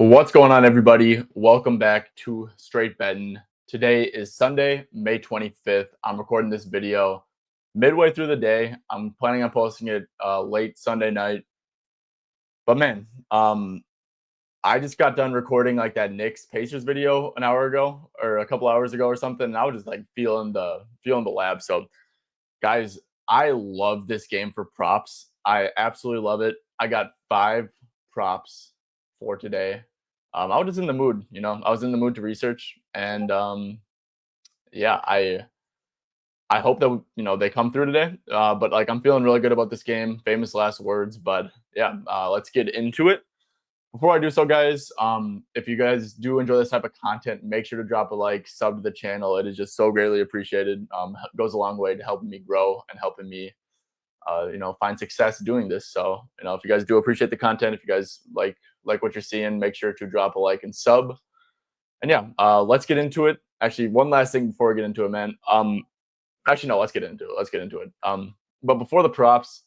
What's going on, everybody? Welcome back to Straight Betting. Today is Sunday, May 25th. I'm recording this video midway through the day. I'm planning on posting it late Sunday night. But man, I just got done recording like that Knicks Pacers video an hour ago or a couple hours ago or something. And I was just like feeling the lab. So guys, I love this game for props. I absolutely love it. I got 5 props for today. I was just in the mood, I was in the mood to research, and yeah, I hope that they come through today. But like I'm feeling really good about this game. Famous last words, but yeah, let's get into it. Before I do so, guys, if you guys do enjoy this type of content, make sure to drop a like, sub to the channel. It is just so greatly appreciated. Goes a long way to helping me grow and helping me find success doing this. So, if you guys do appreciate the content, if you guys like what you're seeing, make sure to drop a like and sub. And yeah, let's get into it. Actually, one last thing before we get into it, man. Actually, no, let's get into it. But before the props,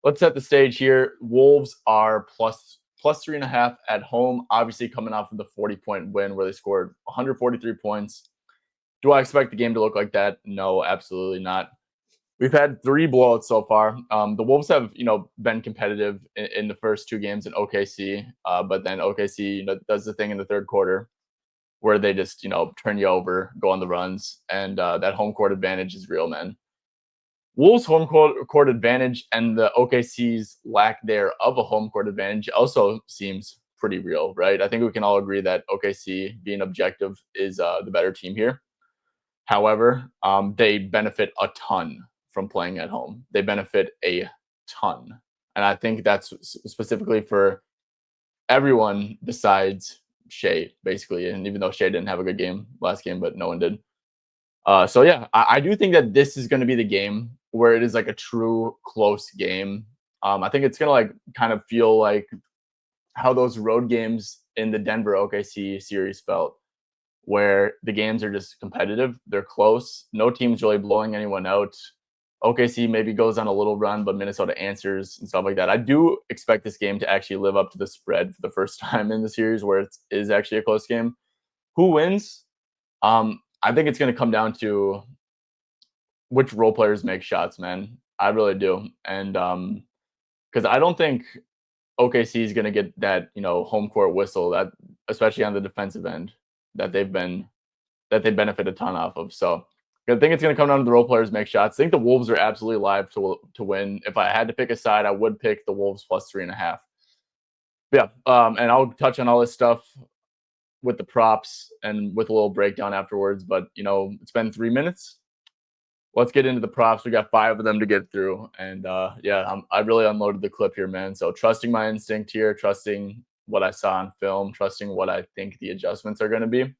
let's set the stage here. Wolves are plus 3.5 at home, obviously coming off of the 40-point win where they scored 143 points. Do I expect the game to look like that? No, absolutely not. We've had 3 blowouts so far. The Wolves have, been competitive in the first 2 games in OKC, but then OKC, does the thing in the third quarter where they just, turn you over, go on the runs, and that home court advantage is real, man. Wolves' home court advantage and the OKC's lack there of a home court advantage also seems pretty real, right? I think we can all agree that OKC, being objective, is the better team here. However, they benefit a ton from playing at home. They benefit a ton. And I think that's specifically for everyone besides Shea, basically. And even though Shea didn't have a good game last game, but no one did. So yeah, I do think that this is going to be the game where it is like a true close game. I think it's going to like kind of feel like how those road games in the Denver OKC series felt, where the games are just competitive. They're close. No team's really blowing anyone out. OKC maybe goes on a little run, but Minnesota answers and stuff like that. I do expect this game to actually live up to the spread for the first time in the series where it is actually a close game. Who wins? I think it's going to come down to which role players make shots, man. I really do. And because I don't think OKC is going to get that, home court whistle, that especially on the defensive end, that they benefit a ton off of. So I think it's going to come down to the role players make shots. I think the Wolves are absolutely live to win. If I had to pick a side, I would pick the Wolves plus 3.5. Yeah, and I'll touch on all this stuff with the props and with a little breakdown afterwards. But it's been 3 minutes. Let's get into the props. We got 5 of them to get through, and yeah, I really unloaded the clip here, man. So trusting my instinct here, trusting what I saw on film, trusting what I think the adjustments are going to be.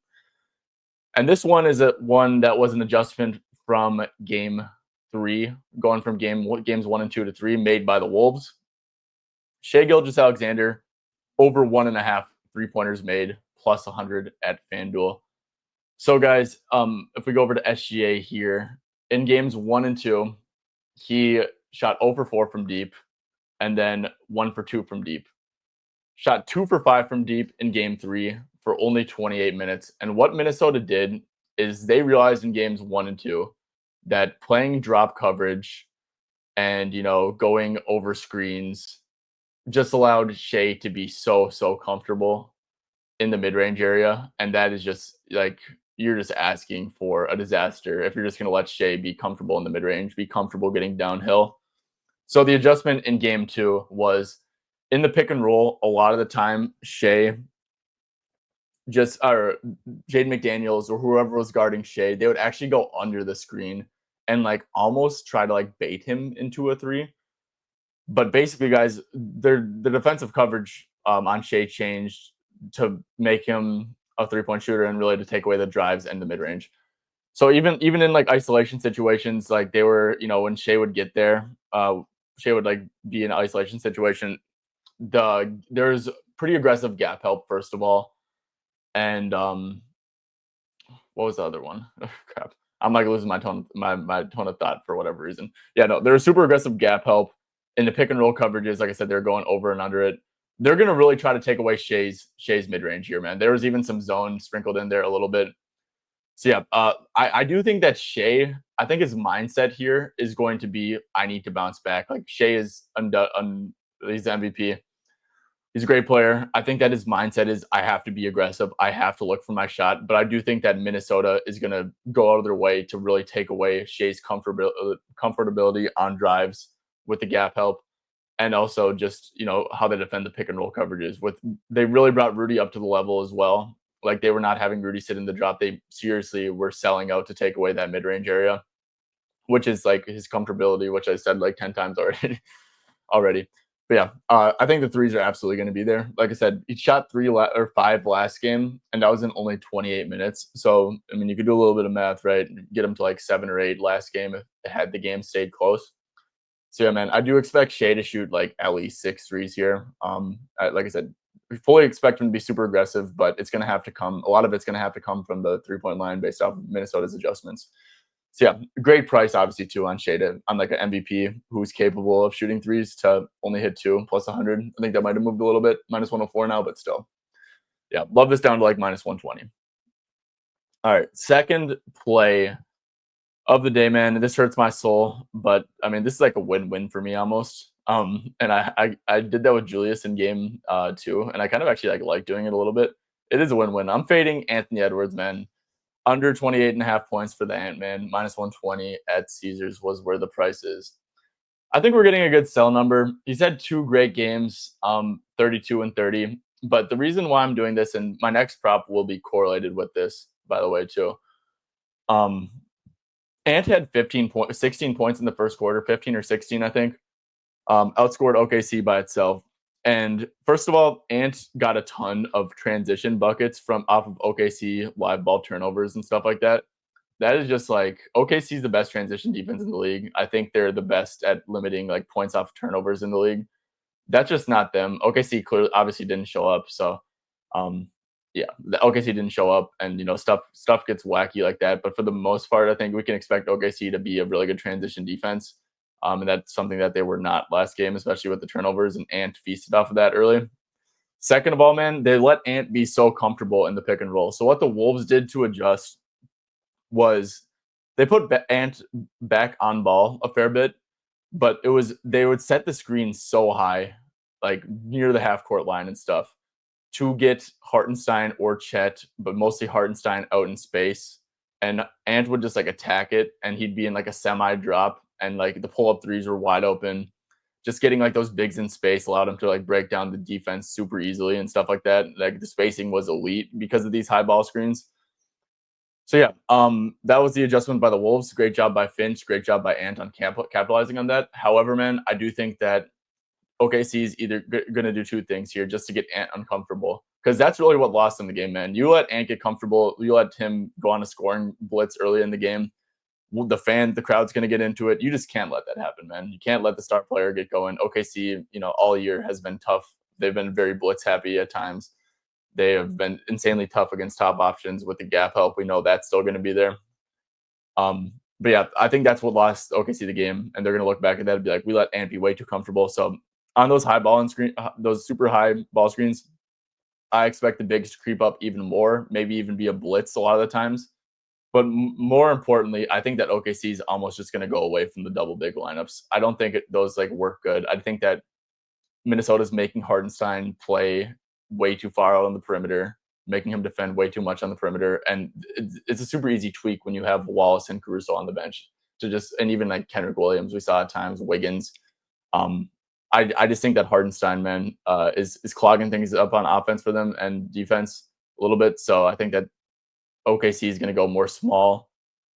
And this one is one that was an adjustment from game 3, going from games 1 and 2 to 3, made by the Wolves. Shai Gilgeous-Alexander, over 1.5 3-pointers made, plus 100 at FanDuel. So guys, if we go over to SGA here, in games 1 and 2, he shot 0 for 4 from deep, and then 1 for 2 from deep. Shot 2 for 5 from deep in game 3 for only 28 minutes. And what Minnesota did is they realized in games 1 and 2 that playing drop coverage and, going over screens just allowed Shai to be so comfortable in the mid-range area. And that is just like, you're just asking for a disaster if you're just going to let Shai be comfortable in the mid-range, be comfortable getting downhill. So the adjustment in game 2 was in the pick and roll. A lot of the time, Shai or Jaden McDaniels or whoever was guarding Shai, they would actually go under the screen and like almost try to like bait him into a 3. But basically, guys, the defensive coverage on Shai changed to make him a 3-point shooter and really to take away the drives and the mid-range. So even in like isolation situations, like they were, when Shai would get there, Shai would like be in an isolation situation. There's pretty aggressive gap help, first of all. And what was the other one? Oh, crap. I'm like losing my tone of thought for whatever reason. Yeah, no, there was super aggressive gap help in the pick and roll coverages. Like I said, they're going over and under it. they're going to really try to take away Shea's mid range here, man. There was even some zone sprinkled in there a little bit. So yeah, I do think that Shea, I think his mindset here is going to be, I need to bounce back. Like Shea is he's the MVP. He's a great player. I think that his mindset is, I have to be aggressive. I have to look for my shot. But I do think that Minnesota is going to go out of their way to really take away Shea's comfortability on drives with the gap help. And also just, how they defend the pick and roll coverages. They really brought Rudy up to the level as well. Like, they were not having Rudy sit in the drop. They seriously were selling out to take away that mid-range area, which is like his comfortability, which I said like 10 times already. But yeah, I think the threes are absolutely going to be there. Like I said, he shot 5 last game, and that was in only 28 minutes. So, I mean, you could do a little bit of math, right? Get him to like 7 or 8 last game if had the game stayed close. So yeah, man, I do expect Shea to shoot like at least 6 threes here. Like I said, we fully expect him to be super aggressive, but it's going to have to come. A lot of it's going to have to come from the 3-point line based off of Minnesota's adjustments. So yeah, great price obviously too on Shea on like an MVP who's capable of shooting threes to only hit 2 plus 100. I think that might have moved a little bit, minus 104 now, but still, yeah, love this down to like minus 120. All right, second play of the day, man. This hurts my soul, but I mean, this is like a win-win for me almost. And I did that with Julius in game 2, and I kind of actually like doing it a little bit. It is a win-win. I'm fading Anthony Edwards, man. Under 28.5 points for the Ant-Man, minus 120 at Caesars was where the price is. I think we're getting a good sell number. He's had 2 great games, 32 and 30. But the reason why I'm doing this, and my next prop will be correlated with this, by the way, too. Ant had 16 points in the first quarter, 15 or 16, I think. Outscored OKC by itself. And first of all, Ant got a ton of transition buckets off of OKC live ball turnovers and stuff like that. That is just like, OKC is the best transition defense in the league. I think they're the best at limiting like points off turnovers in the league. That's just not them. OKC clearly obviously didn't show up. So yeah, the OKC didn't show up, and stuff gets wacky like that. But for the most part, I think we can expect OKC to be a really good transition defense. And that's something that they were not last game, especially with the turnovers, and Ant feasted off of that early. Second of all, man, they let Ant be so comfortable in the pick and roll. So what the Wolves did to adjust was they put Ant back on ball a fair bit, but they would set the screen so high, like near the half court line and stuff, to get Hartenstein or Chet, but mostly Hartenstein out in space. And Ant would just like attack it, and he'd be in like a semi drop, and like the pull up threes were wide open. Just getting like those bigs in space allowed him to like break down the defense super easily and stuff like that. Like the spacing was elite because of these high ball screens. So yeah, that was the adjustment by the Wolves. Great job by Finch. Great job by Ant on capitalizing on that. However, man, I do think that OKC is either going to do 2 things here just to get Ant uncomfortable, because that's really what lost in the game, man. You let Ant get comfortable. You let him go on a scoring blitz early in the game. The crowd's going to get into it. You just can't let that happen, man. You can't let the star player get going. OKC, all year has been tough. They've been very blitz happy at times. They have been insanely tough against top options with the gap help. We know that's still going to be there. But yeah, I think that's what lost OKC the game, and they're going to look back at that and be like, we let Ant be way too comfortable. So on those high ball and screen, those super high ball screens, I expect the bigs to creep up even more, maybe even be a blitz a lot of the times. But more importantly, I think that OKC is almost just going to go away from the double big lineups. I don't think those like work good. I think that Minnesota's making Hartenstein play way too far out on the perimeter, making him defend way too much on the perimeter. And it's a super easy tweak when you have Wallace and Caruso on the bench and even like Kendrick Williams, we saw at times, Wiggins. I just think that Hartenstein, man, is clogging things up on offense for them and defense a little bit. So I think that OKC is going to go more small.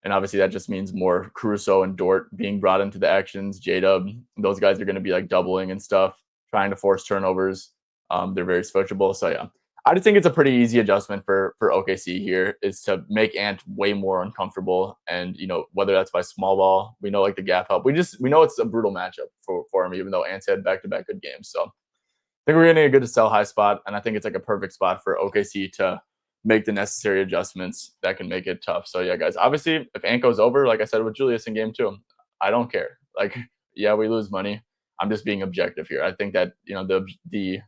And obviously that just means more Caruso and Dort being brought into the actions. J-Dub, those guys are going to be like doubling and stuff, trying to force turnovers. They're very switchable. So yeah, I just think it's a pretty easy adjustment for OKC here, is to make Ant way more uncomfortable. And, whether that's by small ball, we know like the gap help. We know it's a brutal matchup for him, even though Ant's had back-to-back good games. So I think we're getting a good to sell high spot. And I think it's like a perfect spot for OKC to make the necessary adjustments that can make it tough. So yeah, guys, obviously if Ant goes over, like I said with Julius in game 2, I don't care. Like, yeah, we lose money. I'm just being objective here. I think that, the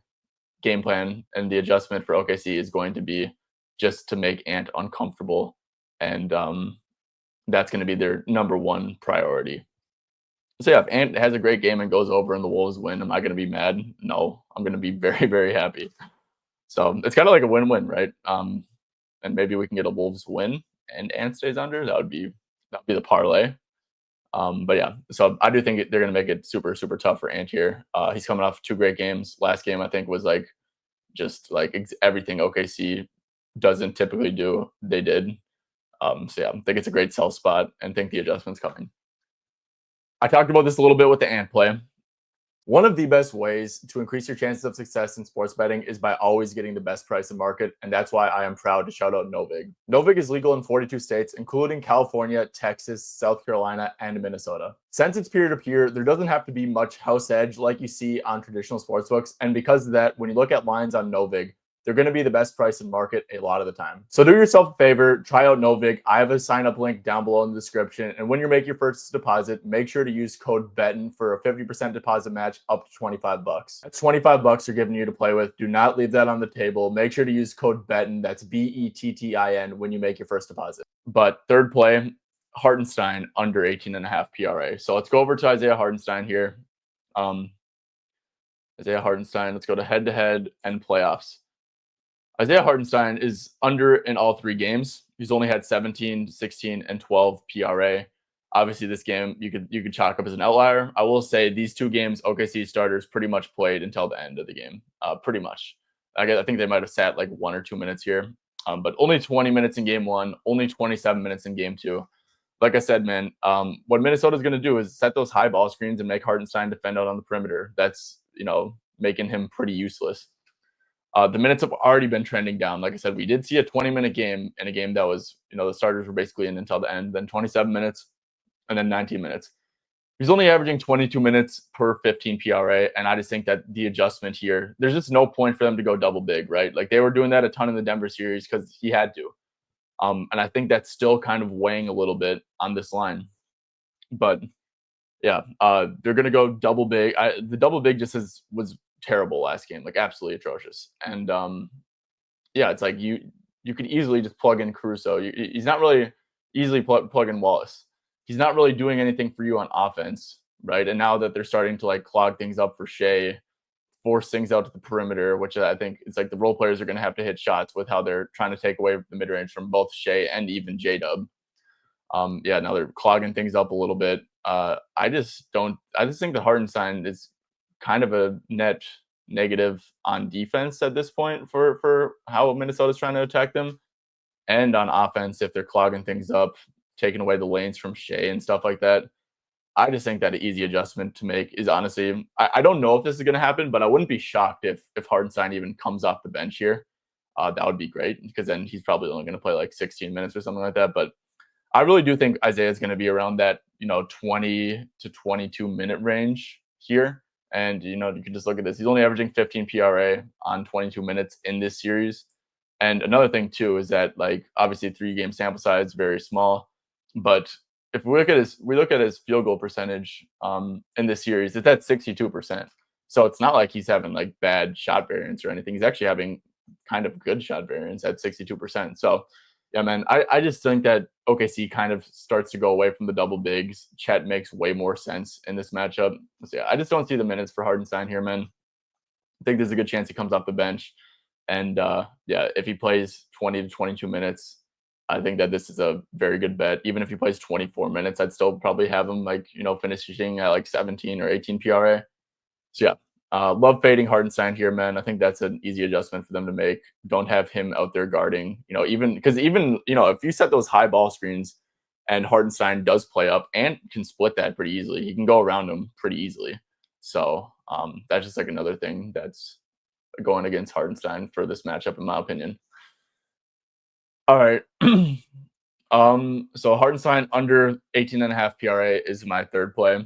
game plan and the adjustment for OKC is going to be just to make Ant uncomfortable, and that's going to be their number one priority. So yeah, if Ant has a great game and goes over and the Wolves win, am I going to be mad? No, I'm going to be very, very happy. So it's kind of like a win-win, right? And maybe we can get a Wolves win and Ant stays under. That'd be the parlay. But yeah, so I do think they're going to make it super, super tough for Ant here. He's coming off 2 great games. Last game I think was like just like everything OKC doesn't typically do. They did. So yeah, I think it's a great sell spot and think the adjustment's coming. I talked about this a little bit with the Ant play. One of the best ways to increase your chances of success in sports betting is by always getting the best price in market, and that's why I am proud to shout out NoVig. NoVig is legal in 42 states, including California, Texas, South Carolina, and Minnesota. Since it's peer-to-peer, there doesn't have to be much house edge like you see on traditional sportsbooks, and because of that, when you look at lines on NoVig, they're going to be the best price in market a lot of the time. So do yourself a favor, try out NoVig. I have a sign up link down below in the description. And when you make your first deposit, make sure to use code BETTIN for a 50% deposit match up to $25. That's $25 you're giving you to play with. Do not leave that on the table. Make sure to use code BETTIN. That's BETTIN when you make your first deposit. But third play, Hartenstein under 18.5 PRA. So let's go over to Isaiah Hartenstein here. Isaiah Hartenstein, let's go to head-to-head and playoffs. Isaiah Hartenstein is under in all 3 games. He's only had 17, 16, and 12 PRA. Obviously, this game you could chalk up as an outlier. I will say these 2 games, OKC starters pretty much played until the end of the game. Pretty much. I think they might have sat like 1 or 2 minutes here, but only 20 minutes in game 1, only 27 minutes in game 2. Like I said, man, what Minnesota's going to do is set those high ball screens and make Hartenstein defend out on the perimeter. That's making him pretty useless. The minutes have already been trending down. Like I said, we did see a 20-minute game in a game that was, the starters were basically in until the end, then 27 minutes, and then 19 minutes. He's only averaging 22 minutes per 15 PRA, and I just think that the adjustment here, there's just no point for them to go double big, right? Like they were doing that a ton in the Denver series because he had to. And I think that's still kind of weighing a little bit on this line. But yeah, they're going to go double big. The double big just was terrible last game, like absolutely atrocious. And yeah, it's like you could easily just plug in Caruso. He's not really easily plug in Wallace. He's not really doing anything for you on offense, right? And now that they're starting to like clog things up for Shea, force things out to the perimeter, which I think it's like the role players are going to have to hit shots with how they're trying to take away the mid range from both Shea and even J-Dub. Yeah, now they're clogging things up a little bit. I just think that Hartenstein is kind of a net negative on defense at this point for how Minnesota's trying to attack them. And on offense, if they're clogging things up, taking away the lanes from Shea and stuff like that. I just think that an easy adjustment to make is honestly, I don't know if this is going to happen, but I wouldn't be shocked if Hartenstein even comes off the bench here. That would be great because then he's probably only going to play like 16 minutes or something like that. But I really do think Isaiah is going to be around that 20 to 22 minute range here. And you can just look at this. He's only averaging 15 PRA on 22 minutes in this series. And another thing too is that like obviously 3-game sample size, very small, but if we look at his field goal percentage in this series, it's at 62%. So it's not like he's having like bad shot variance or anything. He's actually having kind of good shot variance at 62%. So yeah, man, I just think that OKC kind of starts to go away from the double bigs. Chet makes way more sense in this matchup. So yeah, I just don't see the minutes for Hartenstein here, man. I think there's a good chance he comes off the bench. And yeah, if he plays 20 to 22 minutes, I think that this is a very good bet. Even if he plays 24 minutes, I'd still probably have him like, finishing at like 17 or 18 PRA. So yeah, love fading Hartenstein here, man. I think that's an easy adjustment for them to make. Don't have him out there guarding, even if you set those high ball screens and Hartenstein does play up and can split that pretty easily, he can go around him pretty easily. So that's just like another thing that's going against Hartenstein for this matchup, in my opinion. All right. So Hartenstein under 18.5 PRA is my third play.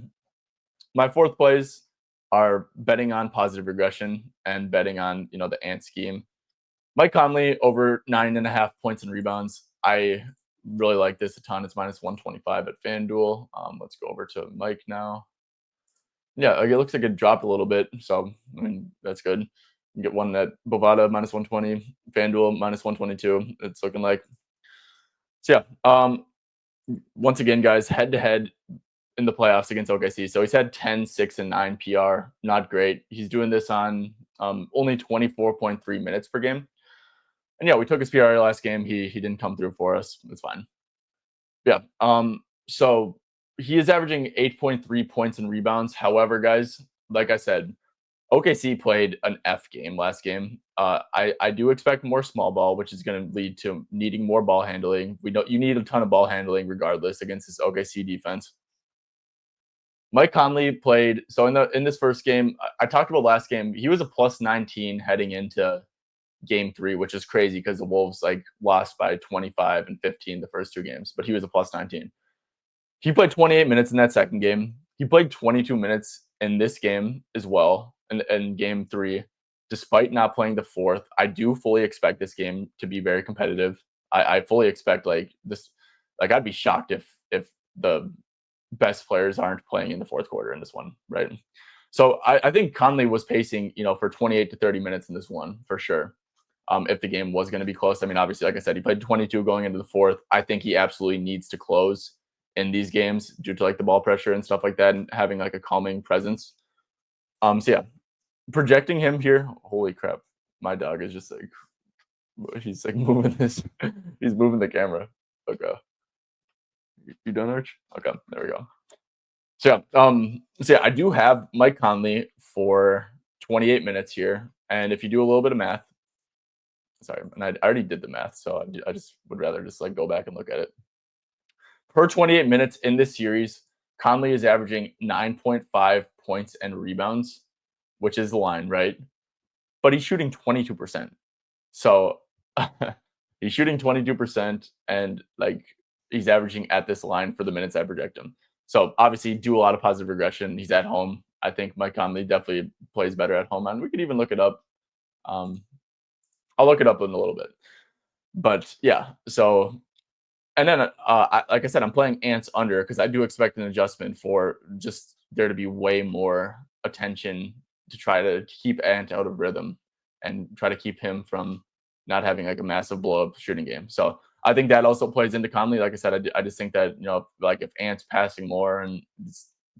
My fourth plays are betting on positive regression and betting on, the Ant scheme. Mike Conley over 9.5 points and rebounds. I really like this a ton. It's minus 125 at FanDuel. Let's go over to Mike now. Yeah, it looks like it dropped a little bit. So, I mean, that's good. You get one at Bovada -120, FanDuel -122. It's looking like. So yeah. Once again, guys, head to head in the playoffs against OKC. So he's had 10, 6, and 9 PR. Not great. He's doing this on only 24.3 minutes per game. And yeah, we took his PR last game. He didn't come through for us. It's fine. Yeah. So he is averaging 8.3 points and rebounds. However, guys, like I said, OKC played an F game last game. I do expect more small ball, which is going to lead to needing more ball handling. You need a ton of ball handling regardless against this OKC defense. Mike Conley played so in this first game. I talked about last game. He was a plus 19 heading into game 3, which is crazy because the Wolves lost by 25 and 15 the first 2 games, but he was a plus 19. He played 28 minutes in that second game. He played 22 minutes in this game as well, in game 3, despite not playing the fourth. I do fully expect this game to be very competitive. I fully expect this. I'd be shocked if the best players aren't playing in the fourth quarter in this one, right? So I think Conley was pacing, for 28 to 30 minutes in this one for sure. If the game was going to be close. I mean, obviously, like I said, he played 22 going into the fourth. I think he absolutely needs to close in these games due to the ball pressure and stuff like that, and having a calming presence. So yeah, projecting him here. Holy crap, my dog is just he's moving this. He's moving the camera. Okay, you done, Arch? Okay, there we go. So yeah, I do have Mike Conley for 28 minutes here, and if you do a little bit of math. Sorry, and I already did the math, so I just would rather just go back and look at it. Per 28 minutes in this series, Conley is averaging 9.5 points and rebounds, which is the line, right? But he's shooting 22%. So he's shooting 22%, and he's averaging at this line for the minutes I project him. So obviously, do a lot of positive regression. He's at home. I think Mike Conley definitely plays better at home, and we could even look it up. I'll look it up in a little bit. But yeah, so and then like I said, I'm playing Ants under because I do expect an adjustment for just there to be way more attention to try to keep Ant out of rhythm and try to keep him from not having a massive blow up shooting game. So I think that also plays into Conley. Like I said, I just think that if Ant's passing more and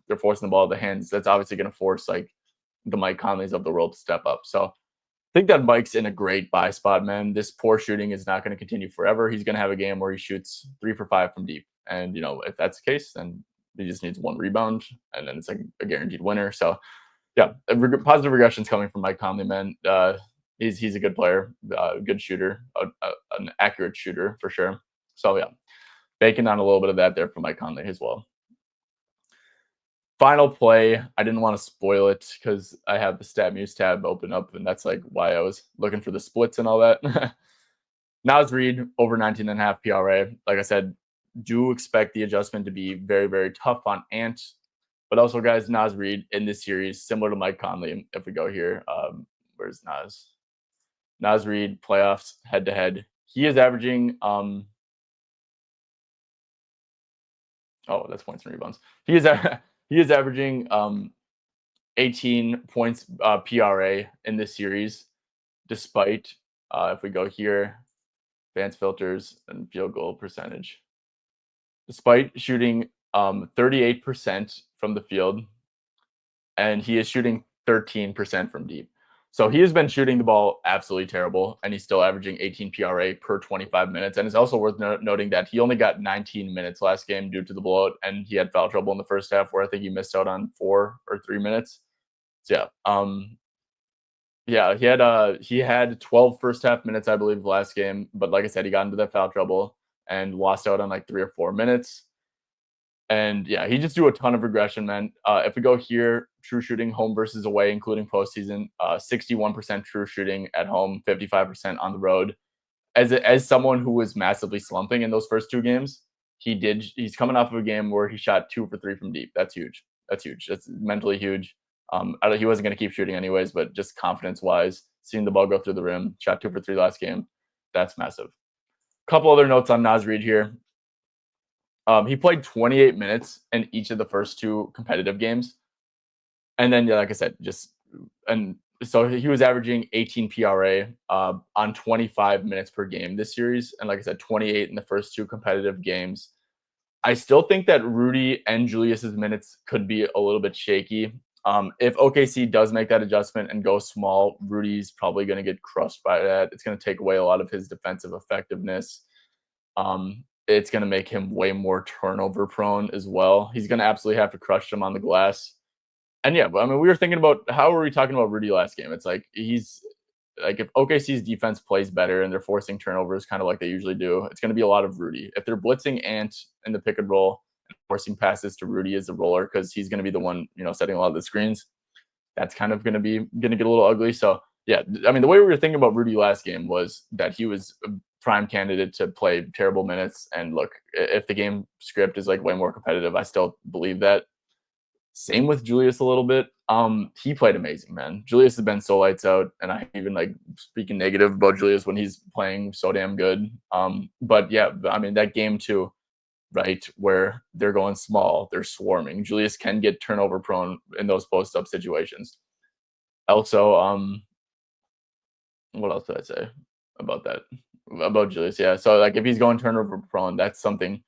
they're forcing the ball out of the hands, that's obviously going to force the Mike Conleys of the world to step up. So I think that Mike's in a great buy spot, man. This poor shooting is not going to continue forever. He's going to have a game where he shoots 3 for 5 from deep. And, if that's the case, then he just needs 1 rebound, and then it's a guaranteed winner. So, yeah, positive regression's coming from Mike Conley, man. He's a good player, good shooter, an accurate shooter for sure. So, yeah, banking on a little bit of that there from Mike Conley as well. Final play, I didn't want to spoil it because I have the StatMuse tab open up, and that's why I was looking for the splits and all that. Naz Reid over 19.5 PRA. Like I said, do expect the adjustment to be very, very tough on Ant. But also, guys, Naz Reid in this series, similar to Mike Conley, if we go here, where's Naz? Naz Reid, playoffs, head-to-head. He is averaging that's points and rebounds. He is averaging 18 points PRA in this series, despite if we go here, advanced filters and field goal percentage. Despite shooting 38% from the field, and he is shooting 13% from deep. So he has been shooting the ball absolutely terrible, and he's still averaging 18 PRA per 25 minutes. And it's also worth noting that he only got 19 minutes last game due to the blowout, and he had foul trouble in the first half where I think he missed out on 4 or 3 minutes. So yeah, he had 12 first half minutes, I believe, last game. But like I said, he got into that foul trouble and lost out on 3 or 4 minutes. And yeah, he just do a ton of regression, man. If we go here, true shooting home versus away, including postseason, 61% true shooting at home, 55% on the road. As someone who was massively slumping in those first 2 games, he's coming off of a game where he shot 2 for 3 from deep. That's huge. That's mentally huge. He wasn't going to keep shooting anyways, but just confidence-wise, seeing the ball go through the rim, shot 2 for 3 last game, that's massive. Couple other notes on Naz Reid here. He played 28 minutes in each of the first 2 competitive games. And then, yeah, like I said, and So he was averaging 18 PRA on 25 minutes per game this series, and like I said, 28 in the first two competitive games. I still think that Rudy and Julius's minutes could be a little bit shaky. If OKC does make that adjustment and go small, Rudy's probably going to get crushed by that. It's going to take away a lot of his defensive effectiveness. It's going to make him way more turnover prone as well. He's going to absolutely have to crush them on the glass. And yeah, I mean, we were thinking about how were we talking about Rudy last game? It's like he's like if OKC's defense plays better and they're forcing turnovers kind of like they usually do, it's going to be a lot of Rudy. If they're blitzing Ant in the pick and roll and forcing passes to Rudy as a roller because he's going to be the one, setting a lot of the screens, that's kind of going to get a little ugly. So yeah, I mean, the way we were thinking about Rudy last game was that he was a prime candidate to play terrible minutes. And look, if the game script is like way more competitive, I still believe that. Same with Julius a little bit. He played amazing, man. Julius has been so lights out, and I even like speaking negative about Julius when he's playing so damn good. But yeah, I mean that game too, right, where they're going small, they're swarming. Julius can get turnover prone in those post up situations. Also, what else did I say about that? About Julius, yeah. So like if he's going turnover prone, that's something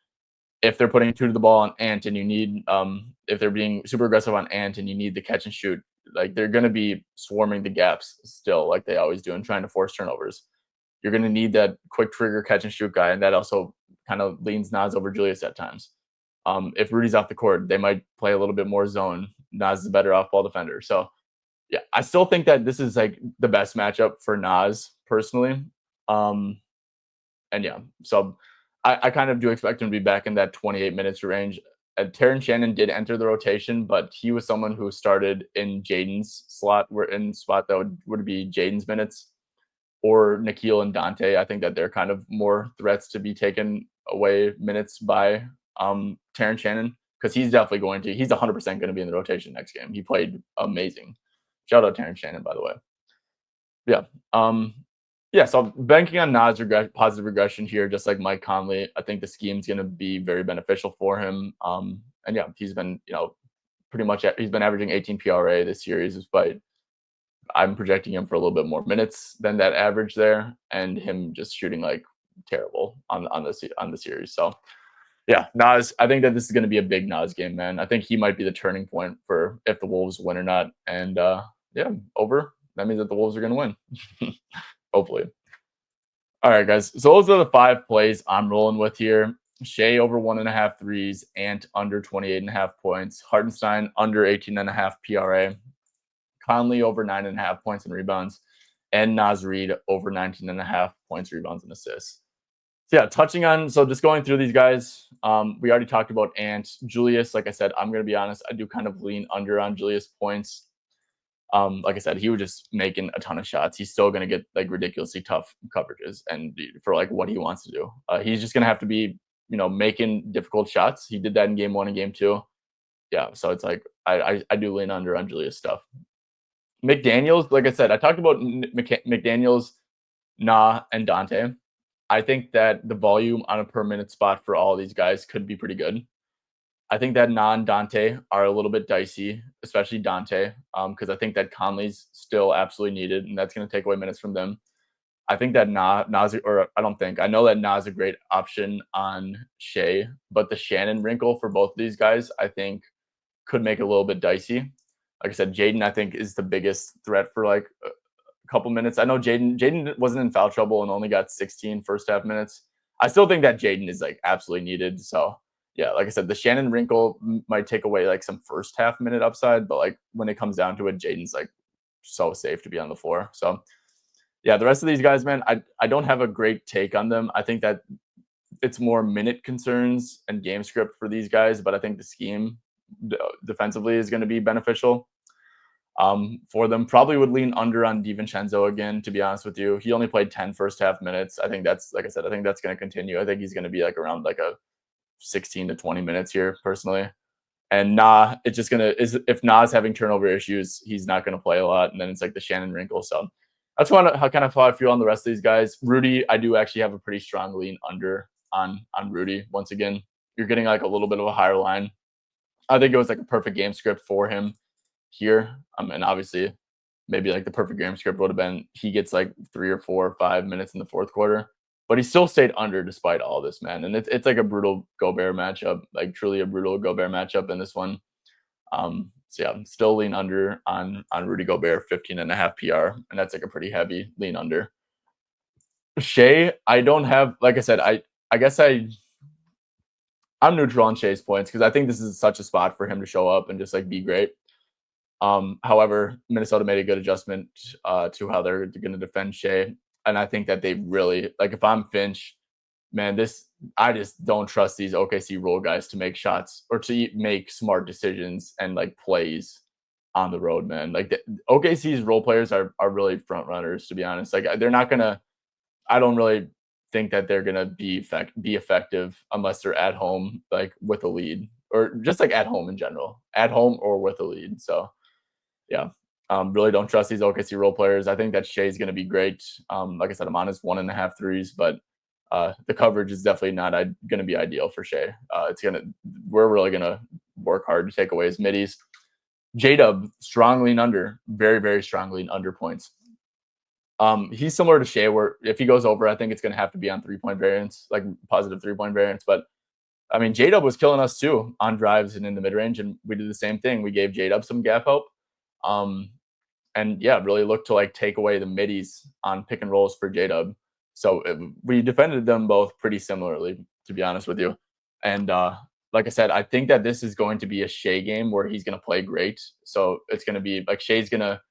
if they're putting two to the ball on Ant and you need if they're being super aggressive on Ant and you need the catch and shoot, like they're gonna be swarming the gaps still like they always do and trying to force turnovers. You're gonna need that quick trigger catch and shoot guy, and that also kind of leans Nas over Julius at times. If Rudy's off the court, they might play a little bit more zone. Nas is a better off ball defender. So yeah, I still think that this is like the best matchup for Nas personally. Um, and yeah, so I kind of do expect him to be back in that 28 minutes range. Terrence Shannon did enter the rotation, but he was someone who started in Jaden's slot, where in spot that would be Jaden's minutes, or Nikhil and Dante. I think that they're kind of more threats to be taken away minutes by Terrence Shannon because he's definitely he's 100% going to be in the rotation next game. He played amazing. Shout out Terrence Shannon, by the way. Yeah. Yeah, so banking on Nas positive regression here, just like Mike Conley, I think the scheme's going to be very beneficial for him. And yeah, he's been, pretty much he's been averaging 18 PRA this series, despite I'm projecting him for a little bit more minutes than that average there, and him just shooting like terrible on the series. So yeah, Nas, I think that this is going to be a big Nas game, man. I think he might be the turning point for if the Wolves win or not. And yeah, over. That means that the Wolves are going to win. Hopefully. All right, guys. So those are the 5 plays I'm rolling with here. Shea over 1.5 threes, Ant under 28.5 points, Hartenstein under 18.5 PRA, Conley over 9.5 points and rebounds, and Naz Reid over 19.5 points, rebounds, and assists. So yeah, so just going through these guys, we already talked about Ant. Julius, like I said, I'm going to be honest, I do kind of lean under on Julius points. Like I said, he was just making a ton of shots. He's still going to get like ridiculously tough coverages, and for like what he wants to do, he's just going to have to be, making difficult shots. He did that in game 1 and game 2. Yeah, so it's like I do lean under on Julius stuff. McDaniels, like I said, I talked about McDaniels, Nah, and Dante. I think that the volume on a per minute spot for all of these guys could be pretty good. I think that non-Dante are a little bit dicey, especially Dante, because I think that Conley's still absolutely needed, and that's going to take away minutes from them. I think that I know that Na's a great option on Shea, but the Shannon wrinkle for both of these guys, I think, could make it a little bit dicey. Like I said, Jaden, I think, is the biggest threat for like a couple minutes. I know Jaden wasn't in foul trouble and only got 16 first half minutes. I still think that Jaden is like absolutely needed. So yeah, like I said, the Shannon wrinkle might take away like some first half minute upside, but like when it comes down to it, Jaden's like so safe to be on the floor. So yeah, the rest of these guys, man, I don't have a great take on them. I think that it's more minute concerns and game script for these guys, but I think the scheme defensively is going to be beneficial for them. Probably would lean under on DiVincenzo again, to be honest with you. He only played 10 first half minutes. I think that's, like I said, I think that's going to continue. I think he's going to be like around like a 16 to 20 minutes here personally. And it's just if Na's having turnover issues, he's not going to play a lot. And then it's like the Shannon wrinkle. So that's kind of how I feel on the rest of these guys. Rudy, I do actually have a pretty strong lean under on Rudy. Once again, you're getting like a little bit of a higher line. I think it was like a perfect game script for him here. And obviously maybe like the perfect game script would have been he gets like 3 or 4 or 5 minutes in the fourth quarter, but he still stayed under despite all this, man. And it's like a brutal Gobert matchup, like truly a brutal Gobert matchup in this one. So yeah, I'm still lean under on Rudy Gobert, 15.5 PR, and that's like a pretty heavy lean under. Shea, I don't have, like I said, I guess I'm neutral on Shea's points because I think this is such a spot for him to show up and just like be great. However, Minnesota made a good adjustment to how they're going to defend Shea, and I think that they really like. If I'm Finch, man, I just don't trust these OKC role guys to make shots or to make smart decisions and like plays on the road, man. Like OKC's role players are really front runners, to be honest. Like they're not gonna. I don't really think that they're gonna be effective unless they're at home, like with a lead, or just like at home in general, at home or with a lead. So yeah, really don't trust these OKC role players. I think that Shea's going to be great. Like I said, I'm on his 1.5 threes, but the coverage is definitely not going to be ideal for Shea. We're really gonna work hard to take away his middies. J-Dub, strong lean under, very, very strong lean under points. He's similar to Shea, where if he goes over, I think it's going to have to be on 3-point variance, like positive 3-point variance. But I mean, J-Dub was killing us too on drives and in the mid range, and we did the same thing. We gave J-Dub some gap help. And yeah, really look to like take away the middies on pick and rolls for J-Dub. So we defended them both pretty similarly, to be honest with you. And like I said, I think that this is going to be a Shea game where he's going to play great. So it's going to be like Shea's not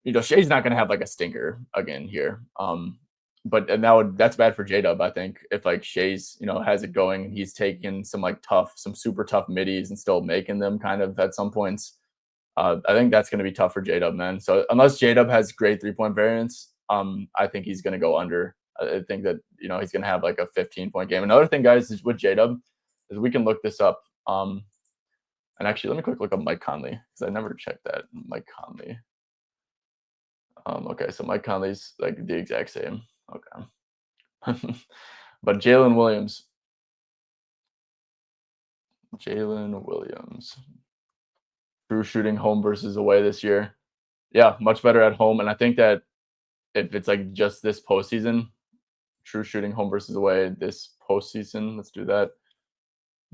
going to have like a stinker again here. But that's bad for J-Dub, I think, if like Shea's, has it going and he's taking some super tough middies and still making them kind of at some points. I think that's going to be tough for J-Dub, man. So unless J-Dub has great 3-point variance, I think he's going to go under. I think that, he's going to have like a 15-point game. Another thing, guys, is with J-Dub is we can look this up. And actually, let me quick look up Mike Conley because I never checked that. Mike Conley. Okay, so Mike Conley's like the exact same. Okay. But Jalen Williams. True shooting home versus away this year. Yeah, much better at home. And I think that if it's like just this postseason, true shooting home versus away this postseason, let's do that.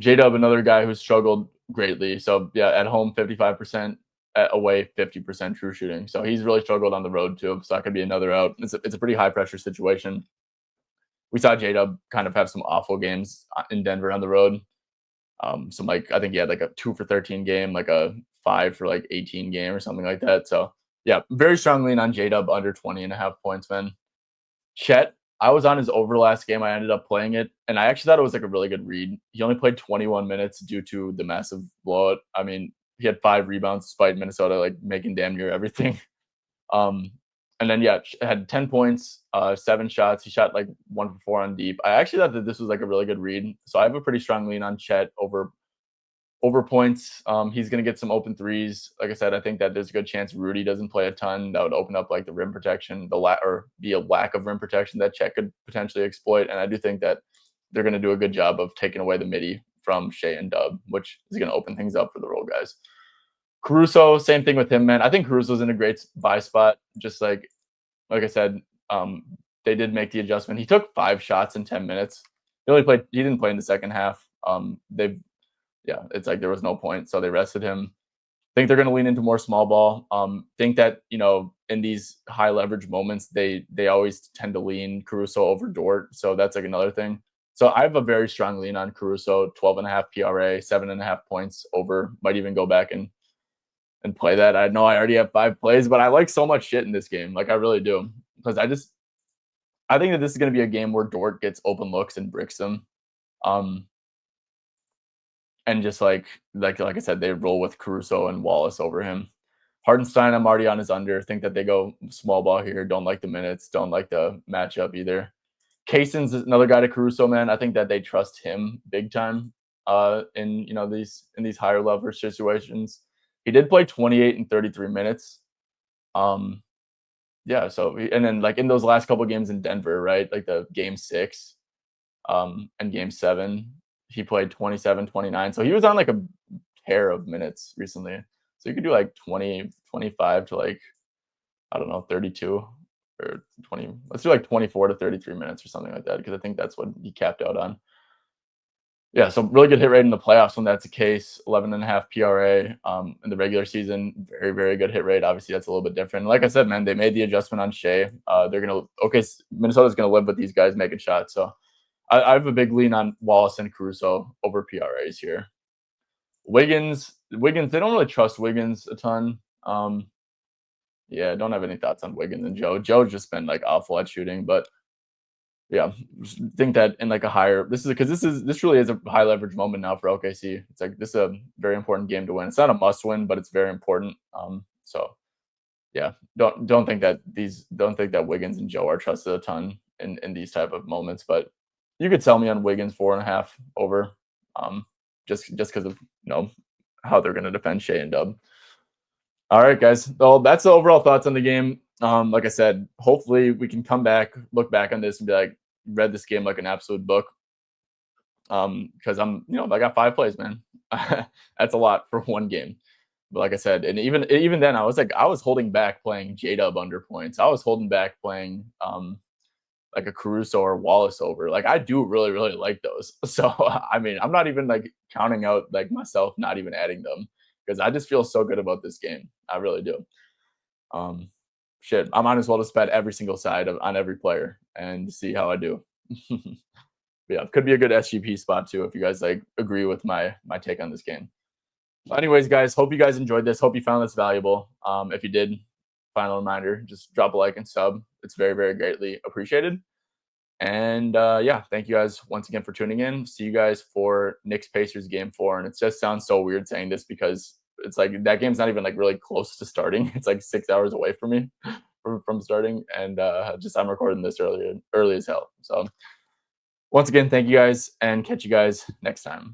J-Dub, another guy who struggled greatly. So yeah, at home 55%, at away 50% true shooting. So he's really struggled on the road too. So that could be another out. It's a pretty high pressure situation. We saw J-Dub kind of have some awful games in Denver on the road. So like I think he had like a 2 for 13 game, like a 5 for like 18 game or something like that. So yeah, very strong lean on J-Dub under 20.5 points, man. Chet, I was on his over last game. I ended up playing it, and I actually thought it was like a really good read. He only played 21 minutes due to the massive blowout. I mean, he had 5 rebounds despite Minnesota like making damn near everything. And then yeah, had 10 points, 7 shots. He shot like 1 for 4 on deep. I actually thought that this was like a really good read. So I have a pretty strong lean on Chet over points. He's going to get some open threes. Like I said, I think that there's a good chance Rudy doesn't play a ton. That would open up like the rim protection, or be a lack of rim protection that Chet could potentially exploit. And I do think that they're going to do a good job of taking away the midi from Shea and Dub, which is going to open things up for the role guys. Caruso, same thing with him, man. I think Caruso's in a great buy spot. Just like I said, they did make the adjustment. He took 5 shots in 10 minutes. He didn't play in the second half. It's like there was no point, so they rested him. Think they're going to lean into more small ball. Think that in these high leverage moments, they always tend to lean Caruso over Dort. So that's like another thing. So I have a very strong lean on Caruso, 12.5 PRA, 7.5 points over. Might even go back and play that. I know I already have 5 plays, but I like so much shit in this game. Like I really do, because I think that this is going to be a game where Dort gets open looks and bricks them. And just like I said, they roll with Caruso and Wallace over him. Hardenstein, I'm already on his under. Think that they go small ball here. Don't like the minutes. Don't like the matchup either. Kaysen's another guy to Caruso, man. I think that they trust him big time in these higher leverage situations. He did play 28 and 33 minutes. Yeah, so and then like in those last couple games in Denver, right? Like the game 6 and game 7, he played 27, 29. So he was on like a pair of minutes recently. So you could do like 20, 25 to like I don't know, 32 or 20. Let's do like 24 to 33 minutes or something like that because I think that's what he capped out on. Yeah, so really good hit rate in the playoffs when that's the case. 11.5 PRA in the regular season. Very, very good hit rate. Obviously, that's a little bit different. Like I said, man, they made the adjustment on Shea. They're gonna okay. Minnesota's gonna live with these guys making shots. So I have a big lean on Wallace and Caruso over PRAs here. Wiggins, they don't really trust Wiggins a ton. Yeah, I don't have any thoughts on Wiggins and Joe. Joe's just been like awful at shooting, but yeah, think that in like a higher this really is a high leverage moment now for OKC. It's like this is a very important game to win. It's not a must win, but it's very important. So yeah, don't think that Wiggins and Joe are trusted a ton in these type of moments. But you could sell me on Wiggins 4.5 over, just because of how they're gonna defend Shea and Dub. All right, guys. Well, that's the overall thoughts on the game. Like I said, hopefully we can come back, look back on this, and be like, read this game like an absolute book. Because I got 5 plays, man. That's a lot for one game. But like I said, and even then, I was holding back playing J-Dub under points. I was holding back playing like a Caruso or Wallace over. Like I do really, really like those. So I mean, I'm not even like counting out like myself not even adding them because I just feel so good about this game. I really do. Shit, I might as well just bet every single side on every player and see how I do. Yeah, could be a good SGP spot too if you guys like agree with my take on this game. But anyways, guys, hope you guys enjoyed this. Hope you found this valuable. If you did, final reminder, just drop a like and sub. It's very, very greatly appreciated. And yeah, thank you guys once again for tuning in. See you guys for Knicks Pacers game 4. And it just sounds so weird saying this because it's like that game's not even like really close to starting. It's like 6 hours away from me from starting. And I'm recording this early as hell. So once again, thank you guys and catch you guys next time.